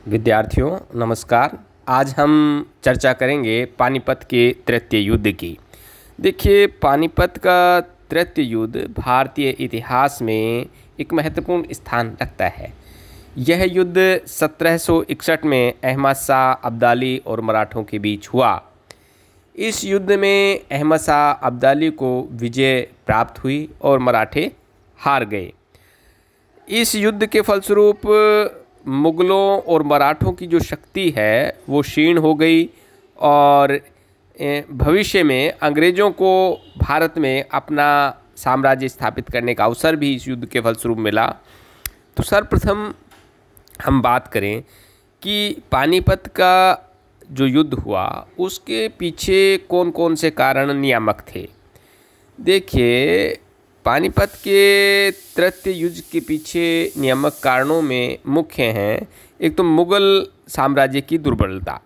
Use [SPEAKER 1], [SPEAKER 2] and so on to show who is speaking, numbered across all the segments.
[SPEAKER 1] विद्यार्थियों नमस्कार। आज हम चर्चा करेंगे पानीपत के तृतीय युद्ध की। देखिए, पानीपत का तृतीय युद्ध भारतीय इतिहास में एक महत्वपूर्ण स्थान रखता है। यह युद्ध 1761 में अहमद शाह अब्दाली और मराठों के बीच हुआ। इस युद्ध में अहमद शाह अब्दाली को विजय प्राप्त हुई और मराठे हार गए। इस युद्ध के फलस्वरूप मुग़लों और मराठों की जो शक्ति है वो क्षीण हो गई और भविष्य में अंग्रेज़ों को भारत में अपना साम्राज्य स्थापित करने का अवसर भी इस युद्ध के फलस्वरूप मिला। तो सर्वप्रथम हम बात करें कि पानीपत का जो युद्ध हुआ उसके पीछे कौन कौन से कारण नियामक थे। देखिए, पानीपत के तृतीय युद्ध के पीछे नियामक कारणों में मुख्य हैं, एक तो मुग़ल साम्राज्य की दुर्बलता।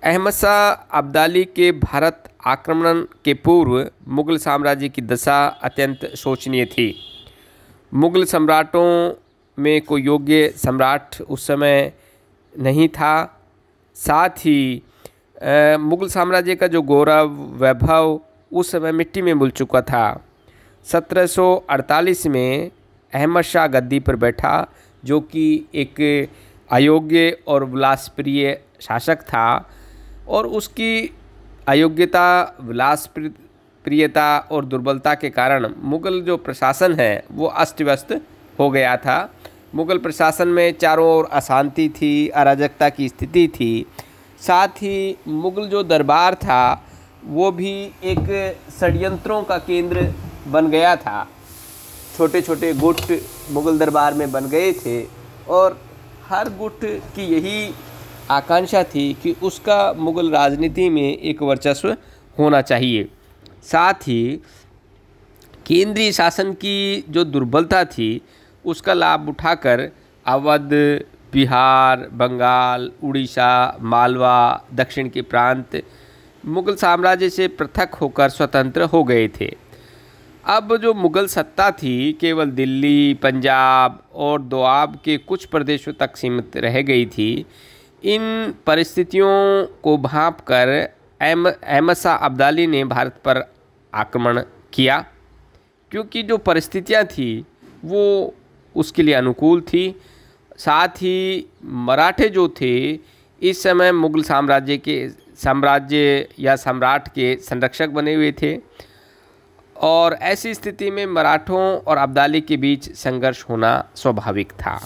[SPEAKER 1] अहमद शाह अब्दाली के भारत आक्रमण के पूर्व मुग़ल साम्राज्य की दशा अत्यंत शोचनीय थी। मुग़ल सम्राटों में कोई योग्य सम्राट उस समय नहीं था। साथ ही मुग़ल साम्राज्य का जो गौरव वैभव उस समय मिट्टी में मिल चुका था। 1748 में अहमद शाह गद्दी पर बैठा, जो कि एक अयोग्य और विलासप्रिय शासक था, और उसकी अयोग्यता, विलासप्रियता और दुर्बलता के कारण मुग़ल जो प्रशासन है वो अस्त व्यस्त हो गया था। मुग़ल प्रशासन में चारों ओर अशांति थी, अराजकता की स्थिति थी। साथ ही मुग़ल जो दरबार था वो भी एक षड्यंत्रों का केंद्र बन गया था। छोटे छोटे गुट मुग़ल दरबार में बन गए थे और हर गुट की यही आकांक्षा थी कि उसका मुग़ल राजनीति में एक वर्चस्व होना चाहिए। साथ ही केंद्रीय शासन की जो दुर्बलता थी उसका लाभ उठाकर अवध, बिहार, बंगाल, उड़ीसा, मालवा, दक्षिण के प्रांत मुग़ल साम्राज्य से पृथक होकर स्वतंत्र हो गए थे। अब जो मुग़ल सत्ता थी केवल दिल्ली, पंजाब और दोआब के कुछ प्रदेशों तक सीमित रह गई थी। इन परिस्थितियों को भांपकर अहमद शाह अब्दाली ने भारत पर आक्रमण किया, क्योंकि जो परिस्थितियां थी वो उसके लिए अनुकूल थी। साथ ही मराठे जो थे इस समय मुग़ल साम्राज्य या सम्राट के संरक्षक बने हुए थे, और ऐसी स्थिति में मराठों और अब्दाली के बीच संघर्ष होना स्वाभाविक था।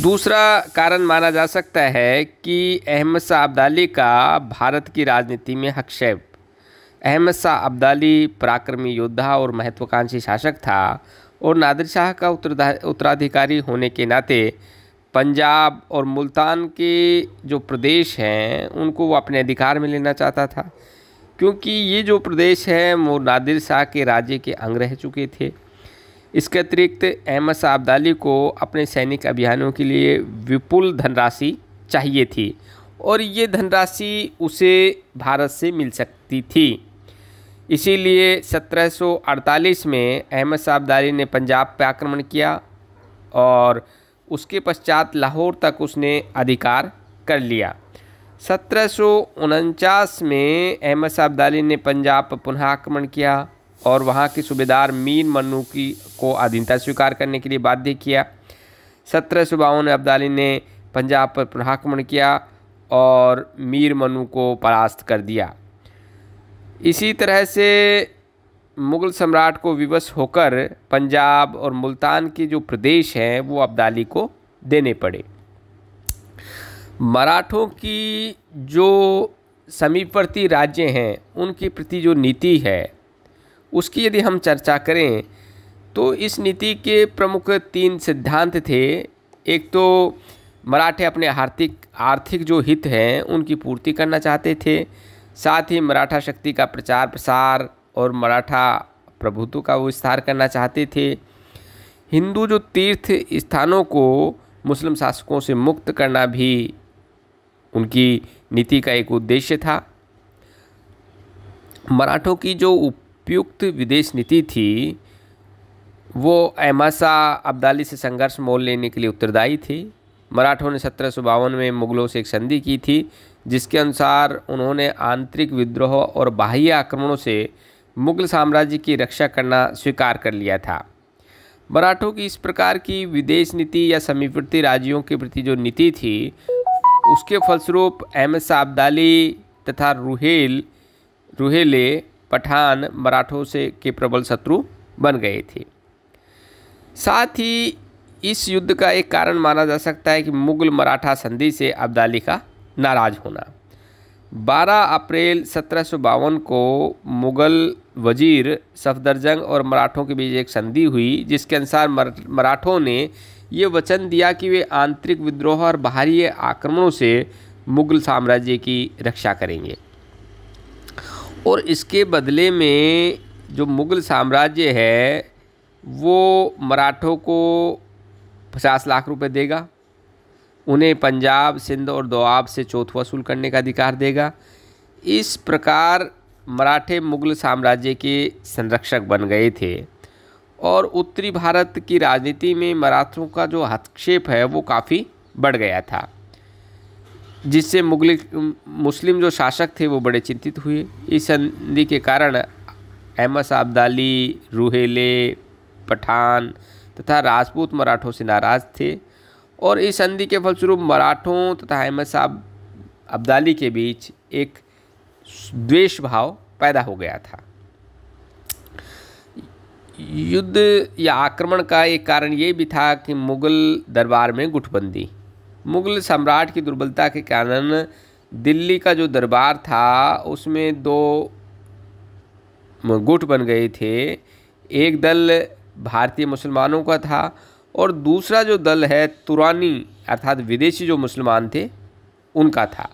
[SPEAKER 1] दूसरा कारण माना जा सकता है कि अहमद शाह अब्दाली का भारत की राजनीति में हस्तक्षेप। अहमद शाह अब्दाली पराक्रमी योद्धा और महत्वाकांक्षी शासक था, और नादिर शाह का उत्तराधिकारी होने के नाते पंजाब और मुल्तान के जो प्रदेश हैं उनको वो अपने अधिकार में लेना चाहता था, क्योंकि ये जो प्रदेश है वो नादिर शाह के राज्य के अंग रह चुके थे। इसके अतिरिक्त अहमद शाह अब्दाली को अपने सैनिक अभियानों के लिए विपुल धनराशि चाहिए थी, और ये धनराशि उसे भारत से मिल सकती थी। इसीलिए 1748 में अहमद शाह अब्दाली ने पंजाब पर आक्रमण किया और उसके पश्चात लाहौर तक उसने अधिकार कर लिया। 1749 में अहमद शाह अब्दाली ने पंजाब पर पुनः आक्रमण किया और वहाँ के सूबेदार मीर मन्नू को अधीनता स्वीकार करने के लिए बाध्य किया। 1752 में अब्दाली ने पंजाब पर पुनः आक्रमण किया और मीर मन्नू को परास्त कर दिया। इसी तरह से मुग़ल सम्राट को विवश होकर पंजाब और मुल्तान के जो प्रदेश हैं वो अब्दाली को देने पड़े। मराठों की जो समीपवर्ती राज्य हैं उनके प्रति जो नीति है उसकी यदि हम चर्चा करें तो इस नीति के प्रमुख 3 सिद्धांत थे। एक तो मराठे अपने आर्थिक जो हित हैं उनकी पूर्ति करना चाहते थे। साथ ही मराठा शक्ति का प्रचार प्रसार और मराठा प्रभुत्व का विस्तार करना चाहते थे। हिंदू जो तीर्थ स्थानों को मुस्लिम शासकों से मुक्त करना भी उनकी नीति का एक उद्देश्य था। मराठों की जो उपयुक्त विदेश नीति थी वो अहमद शाह अब्दाली से संघर्ष मोल लेने के लिए उत्तरदायी थी। मराठों ने 1752 में मुगलों से एक संधि की थी, जिसके अनुसार उन्होंने आंतरिक विद्रोह और बाह्य आक्रमणों से मुगल साम्राज्य की रक्षा करना स्वीकार कर लिया था। मराठों की इस प्रकार की विदेश नीति या समीपवर्ती राज्यों के प्रति जो नीति थी, उसके फलस्वरूप अहमद शाह अब्दाली तथा रुहेले पठान मराठों से के प्रबल शत्रु बन गए थे। साथ ही इस युद्ध का एक कारण माना जा सकता है कि मुगल मराठा संधि से अब्दाली का नाराज होना। 12 अप्रैल 1752 को मुगल वजीर सफदरजंग और मराठों के बीच एक संधि हुई, जिसके अनुसार मराठों ने ये वचन दिया कि वे आंतरिक विद्रोह और बाहरी आक्रमणों से मुगल साम्राज्य की रक्षा करेंगे, और इसके बदले में जो मुगल साम्राज्य है वो मराठों को 50 लाख रुपए देगा, उन्हें पंजाब, सिंध और दोआब से चौथ वसूल करने का अधिकार देगा। इस प्रकार मराठे मुगल साम्राज्य के संरक्षक बन गए थे, और उत्तरी भारत की राजनीति में मराठों का जो हस्तक्षेप है वो काफ़ी बढ़ गया था, जिससे मुस्लिम जो शासक थे वो बड़े चिंतित हुए। इस संधि के कारण अहमद शाह अब्दाली, रुहेले पठान तथा राजपूत मराठों से नाराज थे, और इस संधि के फलस्वरूप मराठों तथा अहमद शाह अब्दाली के बीच एक द्वेष भाव पैदा हो गया था। युद्ध या आक्रमण का एक कारण ये भी था कि मुगल दरबार में गुटबंदी। मुगल सम्राट की दुर्बलता के कारण दिल्ली का जो दरबार था उसमें 2 गुट बन गए थे। एक दल भारतीय मुसलमानों का था, और दूसरा जो दल है तुरानी अर्थात विदेशी जो मुसलमान थे उनका था।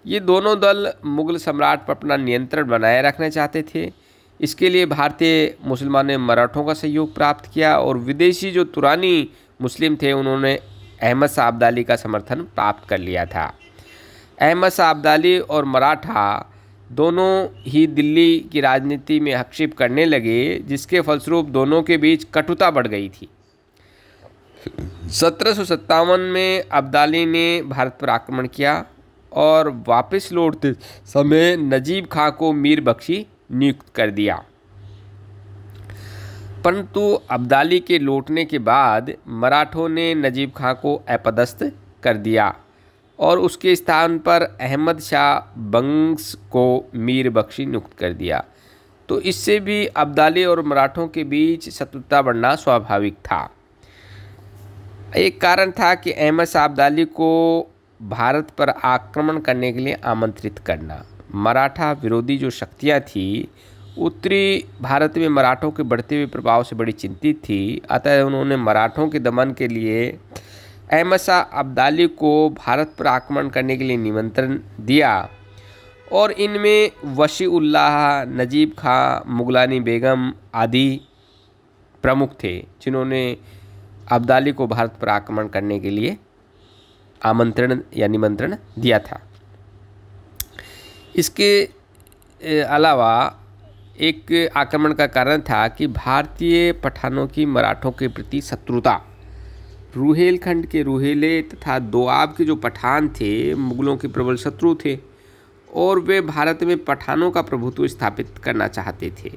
[SPEAKER 1] ये दोनों दल मुगल सम्राट पर अपना नियंत्रण बनाए रखना चाहते थे। इसके लिए भारतीय मुसलमानों ने मराठों का सहयोग प्राप्त किया, और विदेशी जो तुरानी मुस्लिम थे उन्होंने अहमद शाह अब्दाली का समर्थन प्राप्त कर लिया था। अहमद शाह अब्दाली और मराठा दोनों ही दिल्ली की राजनीति में हस्तक्षेप करने लगे, जिसके फलस्वरूप दोनों के बीच कटुता बढ़ गई थी। 1757 में अब्दाली ने भारत पर आक्रमण किया, और वापस लौटते समय नजीब खां को मीर बख्शी नियुक्त कर दिया। परंतु अब्दाली के लौटने के बाद मराठों ने नजीब खां को अपदस्थ कर दिया, और उसके स्थान पर अहमद शाह बंग्स को मीर बख्शी नियुक्त कर दिया। तो इससे भी अब्दाली और मराठों के बीच शत्रुता बढ़ना स्वाभाविक था। एक कारण था कि अहमद शाह अब्दाली को भारत पर आक्रमण करने के लिए आमंत्रित करना। मराठा विरोधी जो शक्तियाँ थीं उत्तरी भारत में मराठों के बढ़ते हुए प्रभाव से बड़ी चिंतित थी, अतः उन्होंने मराठों के दमन के लिए अहमद शाह अब्दाली को भारत पर आक्रमण करने के लिए निमंत्रण दिया, और इनमें वशीउल्लाह, नजीब खां, मुगलानी बेगम आदि प्रमुख थे, जिन्होंने अब्दाली को भारत पर आक्रमण करने के लिए आमंत्रण या निमंत्रण दिया था। इसके अलावा एक आक्रमण का कारण था कि भारतीय पठानों की मराठों के प्रति शत्रुता। रुहेलखंड के रुहेले तथा दोआब के जो पठान थे मुगलों के प्रबल शत्रु थे, और वे भारत में पठानों का प्रभुत्व स्थापित करना चाहते थे।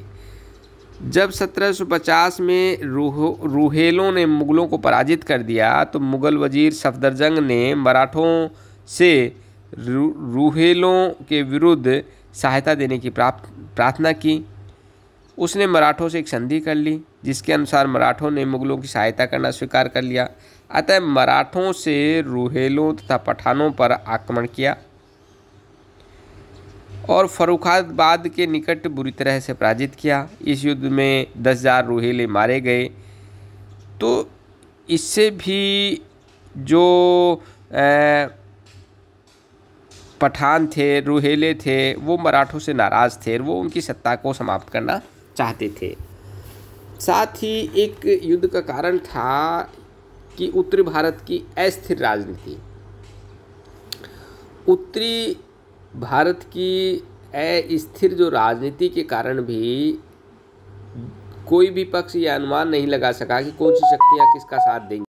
[SPEAKER 1] जब 1750 में रुहेलों ने मुगलों को पराजित कर दिया, तो मुगल वजीर सफदरजंग ने मराठों से रुहेलों के विरुद्ध सहायता देने की प्रार्थना की। उसने मराठों से एक संधि कर ली, जिसके अनुसार मराठों ने मुगलों की सहायता करना स्वीकार कर लिया। अतः मराठों से रुहेलों तथा पठानों पर आक्रमण किया, और फर्रुखाबाद के निकट बुरी तरह से पराजित किया। इस युद्ध में 10,000 रुहेले मारे गए। तो इससे भी जो पठान थे, रुहेले थे, वो मराठों से नाराज़ थे, और वो उनकी सत्ता को समाप्त करना चाहते थे। साथ ही एक युद्ध का कारण था कि उत्तरी भारत की अस्थिर राजनीति। उत्तरी भारत की अस्थिर जो राजनीति के कारण भी कोई भी पक्ष यह अनुमान नहीं लगा सका कि कौन सी शक्तियाँ किसका साथ देंगी।